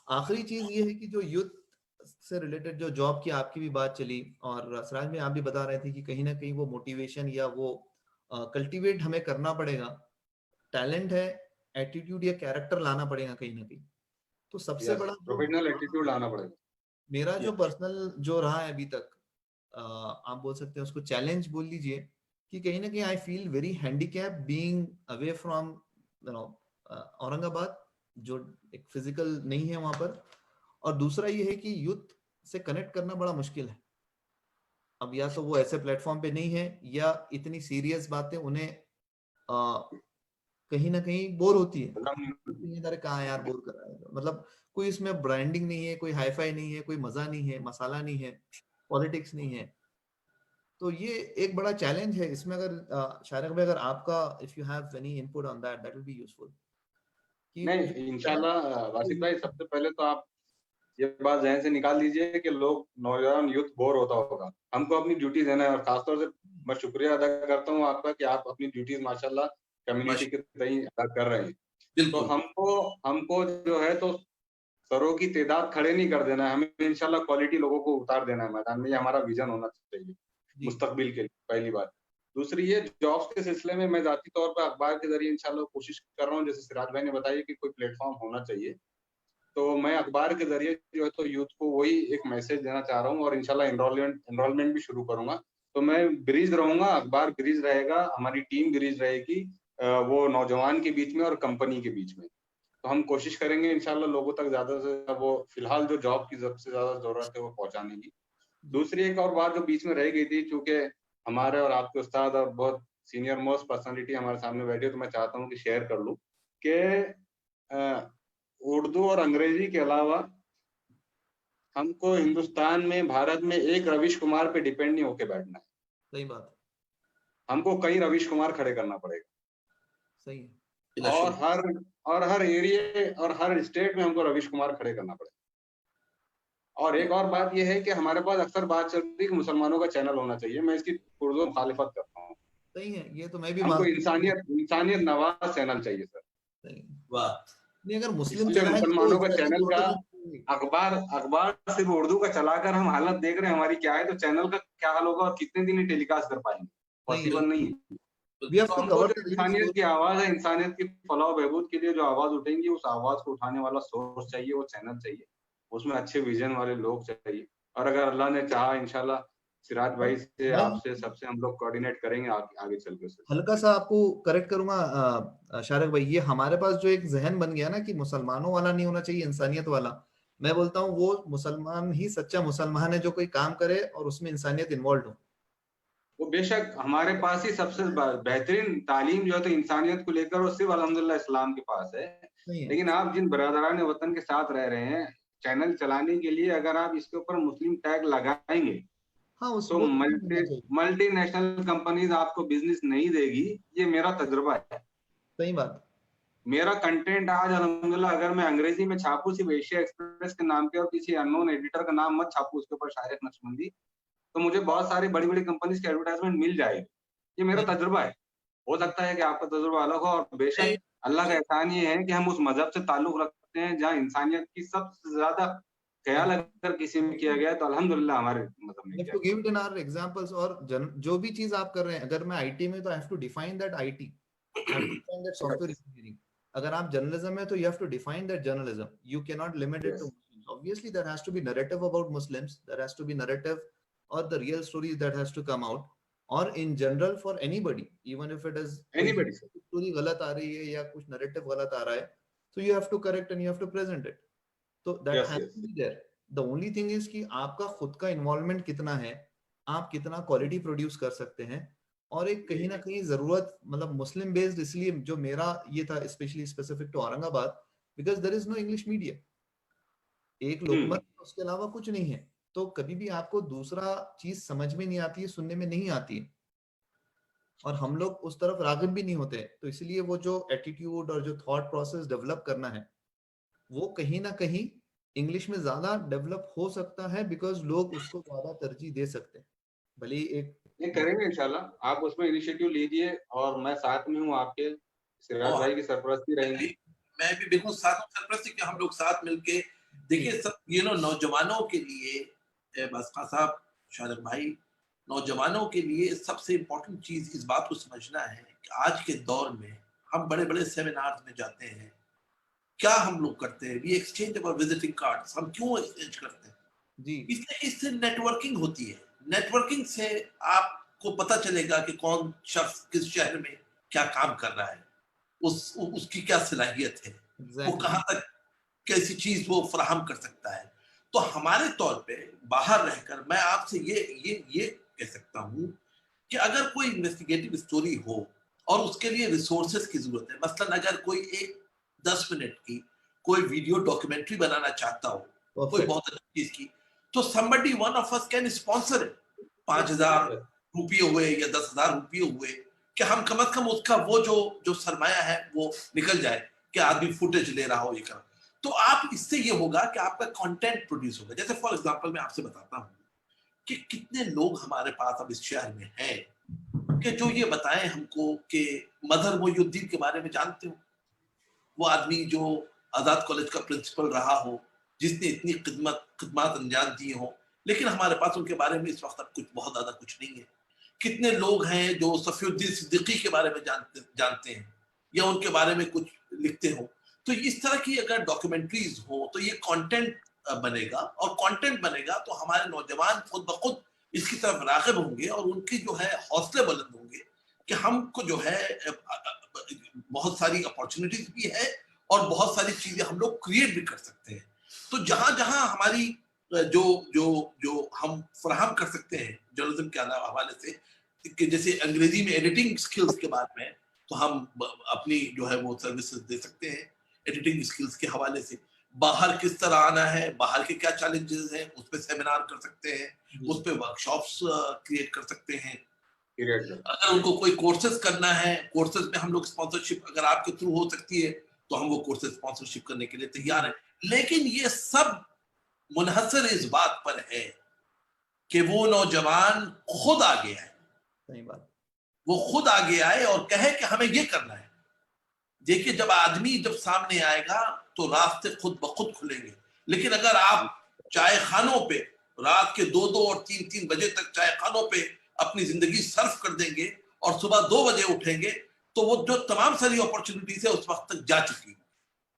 آخری چیز یہ ہے کہ جو یوتھ سے ریلیٹڈ جو جاب کی آپ کی بھی بات چلی، اور سراج میں آپ بھی بتا رہے تھے کہ کہیں نہ کہیں وہ موٹیویشن یا وہ کلٹیویٹ ہمیں کرنا پڑے گا. ٹیلنٹ ہے، ایٹیٹیوڈ یا کیریکٹر لانا پڑے گا کہیں نہ کہیں. تو سب سے بڑا جو پروفیشنل ایٹیٹیوڈ لانا پڑے گا. میرا جو پرسنل جو رہا ہے ابھی تک، آپ بول سکتے ہیں اس کو چیلنج بول لیجئے، کہ کہیں نہ کہیں I feel very handicapped being away from Aurangabad, جو ایک فزیکل نہیں ہے وہاں پر. اور دوسرا یہ ہے کہ یوتھ سے کنیکٹ کرنا بڑا مشکل ہے. اب یا تو وہ ایسے پلیٹ فارم پہ نہیں ہے، یا اتنی سیریس باتیں انہیں کہیں نہ کہیں بور ہوتی ہے. کہاں یار بور کر رہا ہے، مطلب کوئی اس میں برانڈنگ نہیں ہے، کوئی ہائی فائی نہیں ہے، کوئی مزہ نہیں ہے، مسالہ نہیں ہے، پالیٹکس نہیں ہے. تو یہ ایک بڑا چیلنج ہے. اس میں اگر شارق بھائی اگر آپ کا if you have any input on that will be useful. نہیں انشاءاللہ راشد بھائی، سب سے پہلے تو آپ یہ بات ذہن سے نکال دیجئے کہ لوگ نوجوان یوتھ بور ہوتا ہوگا. ہم کو اپنی ڈیوٹی دینا ہے، اور خاص طور سے میں شکریہ ادا کرتا ہوں آپ کا کہ آپ اپنی ڈیوٹیز ماشاءاللہ کمیونٹی کے تئیں ادا کر رہے ہیں. تو ہم کو جو ہے تو سروں کی تعداد کھڑے نہیں کر دینا ہے، ہمیں انشاءاللہ کوالٹی لوگوں کو اتار دینا ہے میدان میں. یہ ہمارا ویژن ہونا چاہیے مستقبل کے لیے، پہلی بات. دوسری یہ جابس کے سلسلے میں ذاتی طور پر اخبار کے ذریعے انشاءاللہ کوشش کر رہا ہوں. جیسے سراج بھائی نے بتایا کہ کوئی پلیٹ فارم ہونا چاہیے، تو میں اخبار کے ذریعے جو ہے تو یوتھ کو وہی ایک میسج دینا چاہ رہا ہوں، اور انشاءاللہ انرولمنٹ بھی شروع کروں گا. تو میں بریج رہوں گا، اخبار بریج رہے گا، ہماری ٹیم بریج رہے گی وہ نوجوان کے بیچ میں اور کمپنی کے بیچ میں. تو ہم کوشش کریں گے انشاءاللہ لوگوں تک زیادہ سے زیادہ وہ فی الحال جو جاب کی سب سے زیادہ ضرورت ہے وہ پہنچانے کی. دوسری ایک اور بات جو بیچ میں رہ گئی تھی، چونکہ ہمارے اور آپ کے استاد اور بہت سینئر موسٹ پرسنالٹی ہمارے سامنے بیٹھے، تو میں چاہتا ہوں کہ شیئر کر لوں کہ اردو اور انگریزی کے علاوہ ہم کو ہندوستان میں، بھارت میں ایک رویش کمار پہ ڈیپینڈ نہیں ہو کے بیٹھنا ہے. صحیح بات. ہم کو کئی رویش کمار کھڑے کرنا پڑے گا. صحیح. اور ہر ایریے اور ہر اسٹیٹ میں ہم کو رویش کمار کھڑے کرنا پڑے گا. اور ایک اور بات یہ ہے کہ ہمارے پاس اکثر بات چل رہی ہے کہ مسلمانوں کا چینل ہونا چاہیے. میں اس کی پرزور مخالفت کرتا ہوں. صحیح ہے، یہ تو میں بھی ہم کو انسانیت نواز چینل چاہیے سر. نہیں، اگر مسلم اس لیے مسلمانوں کا چینل کا اخبار صرف اردو کا چلا کر ہم حالت دیکھ رہے ہیں ہماری کیا ہے، تو چینل کا کیا حال ہوگا اور کتنے دن ٹیلی کاسٹ کر پائیں گے؟ پاسبل نہیں ہے. تو ہم کو جو انسانیت کی آواز ہے، انسانیت کی فلاح و بہبود کے لیے جو آواز اٹھیں گی، اس آواز کو اٹھانے والا سورس چاہیے، وہ چینل چاہیے، اس میں اچھے ویژن والے لوگ چاہیے. اور اگر اللہ نے چاہا انشاءاللہ سراج بھائی سے، آپ سے، سب سے ہم لوگ کوآرڈینیٹ کریں گے آگے چل کے. ہلکا سا آپ کو کریکٹ کروں گا شارق بھائی، یہ ہمارے پاس جو ایک ذہن بن گیا نا کہ مسلمانوں والا نہیں ہونا چاہیے، انسانیت والا. میں بولتا ہوں وہ مسلمان ہی سچا مسلمان ہے جو کوئی کام کرے اور اس میں انسانیت انوالوڈ ہو. وہ بے شک ہمارے پاس ہی سب سے بہترین تعلیم جو ہے تو انسانیت کو لے کر، وہ صرف الحمدللہ اسلام کے پاس ہے. لیکن آپ جن برادران وطن کے ساتھ رہ رہے ہیں، چینل چلانے کے لیے اگر آپ اس کے اوپر مسلم ٹیگ لگائیں گے تو ملٹی نیشنل کمپنیز آپ کو بزنس نہیں دے گی. یہ میرا تجربہ ہے. صحیح بات. میرا کنٹینٹ آج الحمدللہ اگر میں انگریزی میں چھاپوں صرف ایشیا ایکسپریس کے نام پہ، اور کسی ان نون ایڈیٹر کا نام مت چھاپوں اس کے اوپر شارق نقشبندی، تو مجھے بہت ساری بڑی بڑی کمپنیز کی ایڈورٹائزمنٹ مل جائے گی. یہ میرا تجربہ ہے. ہو سکتا ہے کہ آپ کا تجربہ الگ ہو، اور بے شک اللہ کا احسان یہ ہے کہ ہم اس مذہب سے تعلق رکھتے ہیں جہاں انسانیت کی سب سے زیادہ خیال اگر کسی میں کیا گیا ہے تو الحمدللہ ہمارے مذہب میں کیا گیا. اور جو بھی چیز آپ کر رہے ہیں، اگر میں آئی ٹی میں تو I have to define that IT. I have to define that software engineering. اگر آپ جرنلزم میں تو you have to define that journalism. You cannot limit it to Muslims. Obviously there has to be narrative about Muslims. There has to be narrative or the real stories that has to come out. Or in general for anybody, even if it is story غلط آ رہی ہے یا کچھ narrative غلط آ رہا ہے, so you have to correct and you have to present it. So that has to be there. The only thing is کہ آپ کا خود کا انوالومنٹ کتنا ہے, آپ کتنا کوالٹی پروڈیوس کر سکتے ہیں. اور ایک کہیں نہ کہیں ضرورت, مطلب مسلم بیسڈ, اس لیے جو میرا یہ تھا especially specific to Aurangabad, because there is no English media, ایک لقمت اس کے علاوہ کچھ نہیں ہے. تو کبھی بھی آپ کو دوسرا چیز سمجھ میں نہیں آتی ہے, سننے میں نہیں آتی ہے, اور ہم لوگ اس طرف راغب بھی نہیں ہوتے. تو اس لیے وہ جو ایٹیٹیوڈ اور جو تھاٹ پروسیس ڈیولپ کرنا ہے وہ کہیں نہ کہیں انگلش میں زیادہ ڈیولپ ہو سکتا ہے, بیکاز لوگ اس کو زیادہ ترجیح دے سکتے ہیں. بھلے یہ کریں گے انشاءاللہ, آپ اس میں انیشیٹو لیجئے, اور میں ساتھ میں ہوں آپ کے, سراج بھائی کی سرپرستی رہیں گی. میں بھی بالکل ساتھ ہوں سرپرستی, کہ ہم لوگ ساتھ مل کے دیکھیے سب نوجوانوں کے لیے باسقہ صاحب، شارق بھائی، نوجوانوں کے لیے سب سے امپورٹنٹ چیز اس بات کو سمجھنا ہے کہ آج کے دور میں ہم بڑے بڑے سیمینارز میں جاتے ہیں، کیا ہم لوگ کرتے ہیں؟ وی ایکسچینج اور وزٹنگ کارڈز. ہم کیوں ایکسچینج کرتے ہیں؟ جی اس سے نیٹ ورکنگ ہوتی ہے. نیٹ ورکنگ سے آپ کو پتہ چلے گا کہ کون شخص کس شہر میں کیا کام کر رہا ہے، اس کی کیا صلاحیت ہے، وہ کہاں تک کیسی چیز وہ فراہم کر سکتا ہے. تو ہمارے طور پہ باہر رہ کر میں آپ سے یہ کہہ سکتا ہوں کہ اگر کوئی انویسٹیگیٹو اسٹوری ہو اور اس کے لیے ریسورسز کی ضرورت ہے، مثلاً اگر کوئی ایک 10 منٹ کی کوئی ویڈیو ڈاکیومنٹری بنانا چاہتا ہو کوئی بہت اچھی چیز کی، تو somebody one of us can sponsor it. 5,000 روپیے ہوئے یا 10,000 روپیے ہوئے کہ ہم کم از کم اس کا وہ جو سرمایہ ہے وہ نکل جائے کہ آدمی فوٹیج لے رہا ہو یہ کر. تو آپ اس سے یہ ہوگا کہ آپ کا کنٹینٹ پروڈیوس ہوگا. جیسے فار ایگزامپل میں آپ سے بتاتا ہوں کہ کتنے لوگ ہمارے پاس اب اس شہر میں ہیں کہ جو یہ بتائیں ہم کو کہ مظہر محی الدین کے بارے میں جانتے ہو، وہ آدمی جو آزاد کالج کا پرنسپل رہا ہو، جس نے اتنی خدمات انجام دی ہوں، لیکن ہمارے پاس ان کے بارے میں اس وقت تک بہت زیادہ کچھ نہیں ہے. کتنے لوگ ہیں جو صفی الدین صدیقی کے بارے میں جانتے ہیں یا ان کے بارے میں کچھ لکھتے ہوں. تو اس طرح کی اگر ڈاکیومنٹریز ہوں تو یہ کانٹینٹ بنے گا، اور کانٹینٹ بنے گا تو ہمارے نوجوان خود بخود اس کی طرف راغب ہوں گے اور ان کی جو ہے حوصلے بلند ہوں گے کہ ہم کو جو ہے بہت ساری اپارچونیٹیز بھی ہے اور بہت ساری چیزیں ہم لوگ کریٹ بھی کر سکتے ہیں. تو جہاں جہاں ہماری جو ہم فراہم کر سکتے ہیں جرنلزم کے حوالے سے، کہ جیسے انگریزی میں ایڈیٹنگ سکلز کے بارے میں، تو ہم اپنی جو ہے وہ سروسز دے سکتے ہیں ایڈیٹنگ سکلز کے حوالے سے. باہر کس طرح آنا ہے، باہر کے کیا چیلنجز ہیں، اس پہ سیمینار کر سکتے ہیں، اس پہ ورکشاپس کریٹ کر سکتے ہیں. اگر ان کو کوئی کورسز کرنا ہے، کورسز میں ہم لوگ اسپانسرشپ اگر آپ کے تھرو ہو سکتی ہے تو ہم وہ کورسز اسپانسرشپ کرنے کے لیے تیار ہیں. لیکن یہ سب منحصر اس بات پر ہے کہ وہ نوجوان خود آگے آئے. صحیح بات. وہ خود آگے آئے اور کہے کہ ہمیں یہ کرنا ہے. دیکھیے جب آدمی سامنے آئے گا تو راستے خود بخود کھلیں گے. لیکن اگر آپ چائے خانوں پہ رات کے 2 اور 3 بجے تک چائے خانوں پہ اپنی زندگی صرف کر دیں گے اور صبح 2 بجے اٹھیں گے تو وہ جو تمام ساری اپارچونیٹیز ہے اس وقت تک جا چکی ہیں.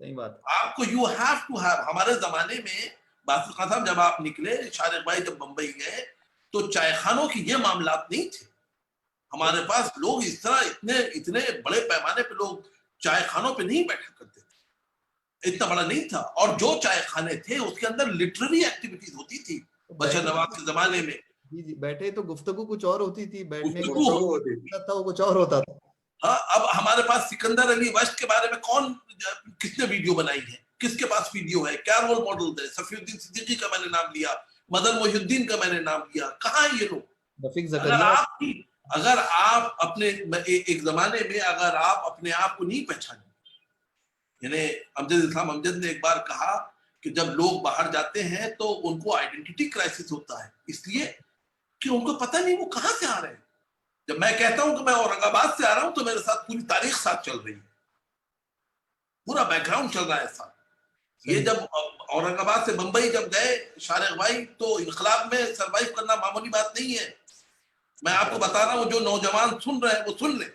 صحیح بات. آپ کو یو ہیو ٹو ہیو. ہمارے زمانے میں باسل خان صاحب جب آپ نکلے، شارق بھائی جب بمبئی گئے تو چائے خانوں کی یہ معاملات نہیں تھے. ہمارے پاس لوگ اس طرح اتنے بڑے پیمانے پہ لوگ چائے خانوں پہ نہیں بیٹھا کرتے تھے، اتنا بڑا نہیں تھا. اور جو چائے خانے تھے اس کے اندر لٹریری ایکٹیویٹیز ہوتی تھی. بشر نواز کے زمانے میں جی بیٹھے تو گفتگو کچھ اور ہوتی تھی، بیٹھنے تھا وہ کچھ اور ہوتا تھا. ہاں اب ہمارے پاس سکندر علی وشت کے بارے میں کس نے ویڈیو بنائی ہے، کس کے پاس ویڈیو ہے، کیا رول ماڈل ہے؟ صفی الدین صدیقی کا میں نے نام لیا، مظہر محی الدین کا میں نے نام لیا. کہاں یہ لوگ؟ اگر آپ اپنے ایک زمانے میں اگر آپ اپنے آپ کو نہیں پہچانے، یعنی امجد اسلام امجد نے ایک بار کہا کہ جب لوگ باہر جاتے ہیں تو ان کو آئیڈینٹی کرائسس ہوتا ہے، اس لیے کہ ان کو پتہ نہیں وہ کہاں سے آ رہے ہیں. جب میں کہتا ہوں کہ میں اورنگ آباد سے آ رہا ہوں تو میرے ساتھ پوری تاریخ ساتھ چل رہی ہے، پورا بیک گراؤنڈ چل رہا ہے ساتھ. یہ جب اورنگ آباد سے بمبئی جب گئے شارق بھائی تو انقلاب میں سروائیو کرنا معمولی بات نہیں ہے. میں آپ کو بتا رہا ہوں جو نوجوان سن رہے ہیں وہ سن لیں.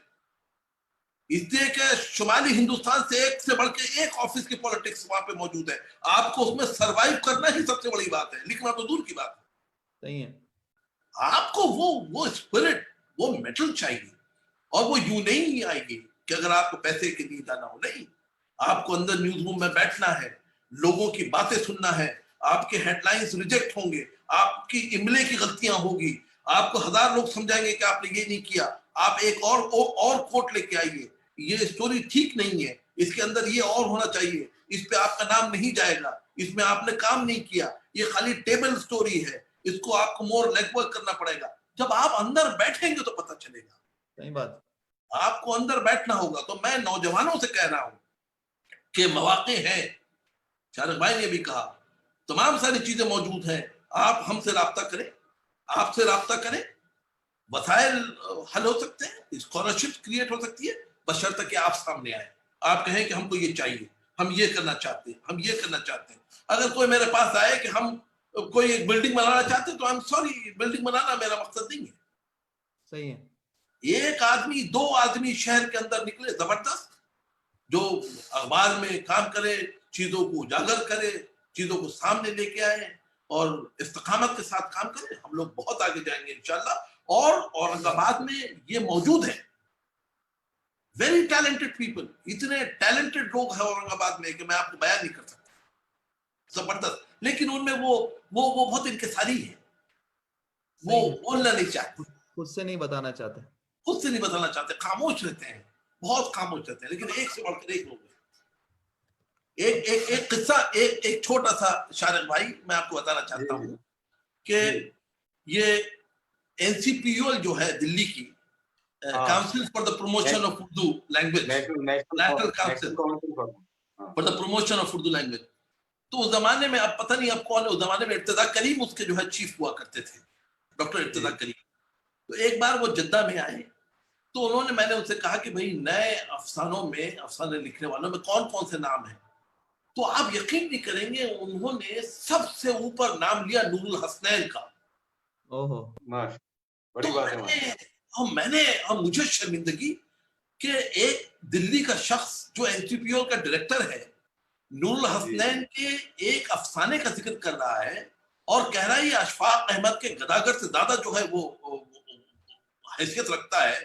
اس لیے کہ شمالی ہندوستان سے ایک سے بڑھ کے ایک آفس کی پولیٹکس وہاں پہ موجود ہے. آپ کو اس میں سروائیو کرنا ہی سب سے بڑی بات ہے، لکھنا تو دور کی بات ہے. صحیح ہے. آپ کو وہ اسپرٹ، وہ میٹل چاہیے، اور وہ یوں نہیں آئے گی کہ اگر آپ کو پیسے کے لیے جانا ہو. نہیں، آپ کو اندر نیوز روم میں بیٹھنا ہے، لوگوں کی باتیں سننا ہے. آپ کے ہیڈ لائنز ریجیکٹ ہوں گے، آپ کی املے کی غلطیاں ہوگی، آپ کو 1000 لوگ سمجھائیں گے کہ آپ نے یہ نہیں کیا. آپ ایک اور کوٹ لے کے آئیے، یہ اسٹوری ٹھیک نہیں ہے، اس کے اندر یہ اور ہونا چاہیے، اس پہ آپ کا نام نہیں جائے گا، اس میں آپ نے کام نہیں کیا، یہ خالی ٹیبل اسٹوری ہے، اس کو آپ کو مور لیگ ورک کرنا پڑے گا. جب آپ اندر بیٹھیں گے تو پتہ چلے گا. صحیح بات. آپ کو اندر بیٹھنا ہوگا. تو میں نوجوانوں سے کہہ رہا ہوں کہ مواقع ہیں. شارق بھائی نے بھی کہا تمام ساری چیزیں موجود ہیں. آپ ہم سے رابطہ کریں، آپ سے رابطہ کریں، وسائل حل ہو سکتے ہیں، اسکالرشپ کریٹ ہو سکتی ہے، بشرطیکہ کہ آپ سامنے آئیں، آپ کہیں کہ ہم کو یہ چاہیے. ہم یہ کرنا چاہتے ہیں, ہم یہ کرنا چاہتے ہیں. اگر کوئی میرے پاس آئے کہ ہم کوئی ایک بلڈنگ بنانا چاہتے ہیں تو I'm sorry, بلڈنگ بنانا میرا مقصد نہیں ہے. صحیح ہے. ایک آدمی 2 آدمی شہر کے اندر نکلے زبردست, جو اخبار میں کام کرے, چیزوں کو اجاگر کرے, چیزوں کو سامنے لے کے آئے اور استقامت کے ساتھ کام کرے, ہم لوگ بہت آگے جائیں گے انشاءاللہ. اور اورنگ آباد میں یہ موجود ہے, ویری ٹیلنٹڈ پیپل, اتنے ٹیلنٹڈ لوگ ہیں اورنگ آباد میں کہ میں آپ کو بیان نہیں کر سکتا, زبردست. لیکن ان میں وہ بہت انکساری ہے, وہ بولنا نہیں چاہتے, خود سے نہیں بتانا چاہتے, خود سے نہیں بتانا چاہتے, خاموش رہتے ہیں, بہت خاموش رہتے ہیں. لیکن ایک سے بڑھ کر ایک لوگ ہیں. ایک قصہ, ایک چھوٹا سا شارق بھائی میں آپ کو بتانا چاہتا ہوں کہ یہ NCPUL جو ہے دلی کی council for the promotion of Urdu language, national council for the promotion of Urdu language, تو اس زمانے میں, اب پتہ نہیں اب کون ہے, اس زمانے میں ارتضیٰ کریم اس کے جو ہے چیف ہوا کرتے تھے, ڈاکٹر ارتضیٰ کریم. تو ایک بار وہ جدہ میں آئے تو انہوں نے, میں نے ان سے کہا کہ بھئی نئے افسانوں میں, افسانے لکھنے والوں میں کون کون سے نام ہیں, تو آپ یقین نہیں کریں گے انہوں نے سب سے اوپر نام لیا نور الحسنین کا. بڑی بات ہے. میں نے, مجھے شرمندگی کہ ایک دلی کا شخص جو NCPUL کا ڈائریکٹر ہے نور الحسنین کے ایک افسانے کا ذکر کر رہا ہے اور کہہ رہا ہے یہ اشفاق احمد کے گداگر سے زیادہ جو ہے وہ حیثیت رکھتا ہے.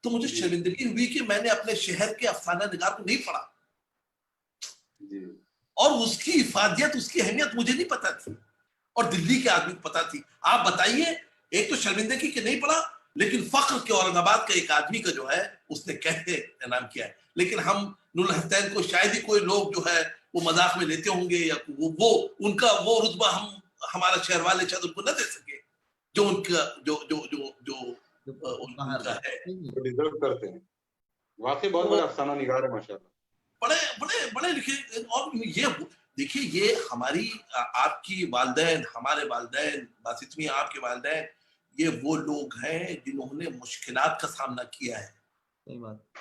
تو مجھے شرمندگی ہوئی کہ میں نے اپنے شہر کے افسانہ نگار کو نہیں پڑھا, اور اس کی افادیت, اس کی اہمیت مجھے نہیں پتا تھی, اور دلی کے آدمی کو پتا تھی. آپ بتائیے, ایک تو شرمندگی کہ نہیں پڑھا, لیکن فخر کے اورنگ آباد کا ایک آدمی کا جو ہے اس نے کہتے انعام کیا ہے. لیکن ہم نور الحسنین کو شاید ہی کوئی لوگ جو ہے وہ مذاق میں لیتے ہوں گے, یا وہ ان کا وہ رتبہ ہم, ہمارا شہر والے شاید ان کو نہ دے سکے جو ان کا جو ان کا ہے. ڈیزرو کرتے ہیں. واقعی بہت بڑا افسانہ نگار ہے ماشاءاللہ, بڑے لکھے. اور یہ دیکھیے, یہ ہماری, آپ کی والدین, ہمارے والدین, باسطمی آپ کے والدین, یہ وہ لوگ ہیں جنہوں نے مشکلات کا سامنا کیا ہے.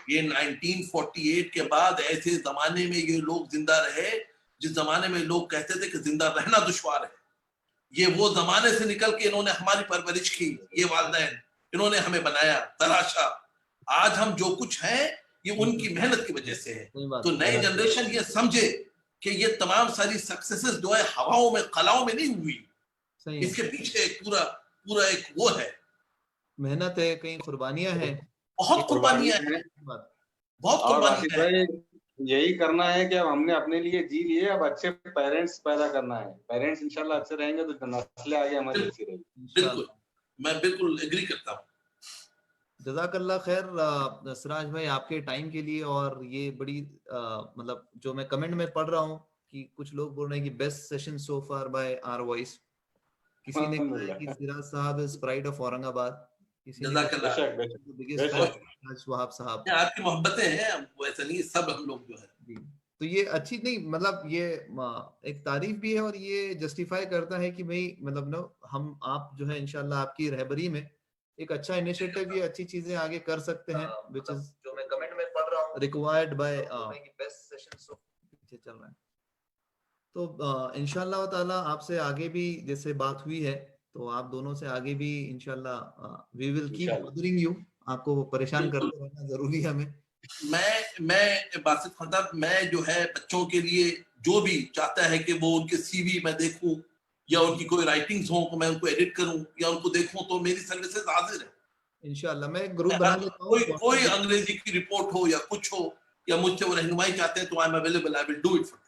یہ 1948 کے بعد ایسے زمانے میں یہ لوگ زندہ رہے جس زمانے میں لوگ کہتے تھے کہ زندہ رہنا دشوار ہے. یہ وہ زمانے سے نکل کے انہوں نے ہماری پرورش کی, یہ والدین, انہوں نے ہمیں بنایا, تراشا. آج ہم جو کچھ ہیں یہ ان کی محنت کی وجہ سے ہے. تو نئی جنریشن یہ سمجھے کہ یہ تمام ساری سکسیسز جو ہے ہواؤں میں, قلاؤں میں نہیں ہوئی, اس کے پیچھے پورا ایک وہ ہے, محنت ہے, کہیں قربانیاں ہیں, بہت قربانیاں ہیں, بہت قربانیاں ہیں. یہی کرنا ہے کہ اب ہم نے اپنے لیے جی لیے, اب اچھے پیرنٹس پیدا کرنا ہے. پیرنٹس انشاءاللہ اچھے رہیں گے تو نسلیں آگے ہماری اچھی رہے گی. بالکل, میں بالکل ایگری کرتا ہوں. جزاک اللہ خیر سراج بھائی آپ کے ٹائم کے لیے. اور یہ بڑی مطلب جو میں کمنٹ میں پڑھ رہا ہوں کہ کچھ لوگ بول رہے ہیں کہ best session so far by our voice. کسی نے کہا کہ سراج صاحب از پرائڈ آف اورنگ آباد, کسی نے وہاب صاحب. آپ کی محبتیں ہیں, ویسا نہیں, سب ہم لوگ جو ہے. تو یہ اچھی نہیں, مطلب یہ ایک تعریف بھی ہے اور یہ جسٹیفائی کرتا ہے کہ بھئی مطلب نا ہم, آپ جو ہے انشاءاللہ آپ کی رہبری میں ایک اچھا انیشیٹو, یہ اچھی چیزیں آگے کر سکتے ہیں, which is جو میں کمنٹ میں پڑھ رہا ہوں required by best sessions of پیچھے چل رہا ہے. تو انشاءاللہ تعالی آپ سے آگے بھی جیسے بات ہوئی ہے تو آپ دونوں سے آگے بھی انشاءاللہ we will keep bothering you, آپ کو پریشان کرتے رہنا ضروری ہے ہمیں. میں باسط خطاب, میں جو ہے بچوں کے لیے جو بھی چاہتا ہے کہ وہ ان کے سی وی میں دیکھوں یا ان کی کوئی رائٹنگز ہوں تو میں ان کو ایڈٹ کروں یا ان کو دیکھوں, تو میری سروسز حاضر ہیں انشاءاللہ. میں ایک گروپ بنا لیتا ہوں, کوئی انگریزی کی رپورٹ ہو یا کچھ ہو یا مجھ سے وہ رہنمائی چاہتے ہیں تو I am available, I will do it for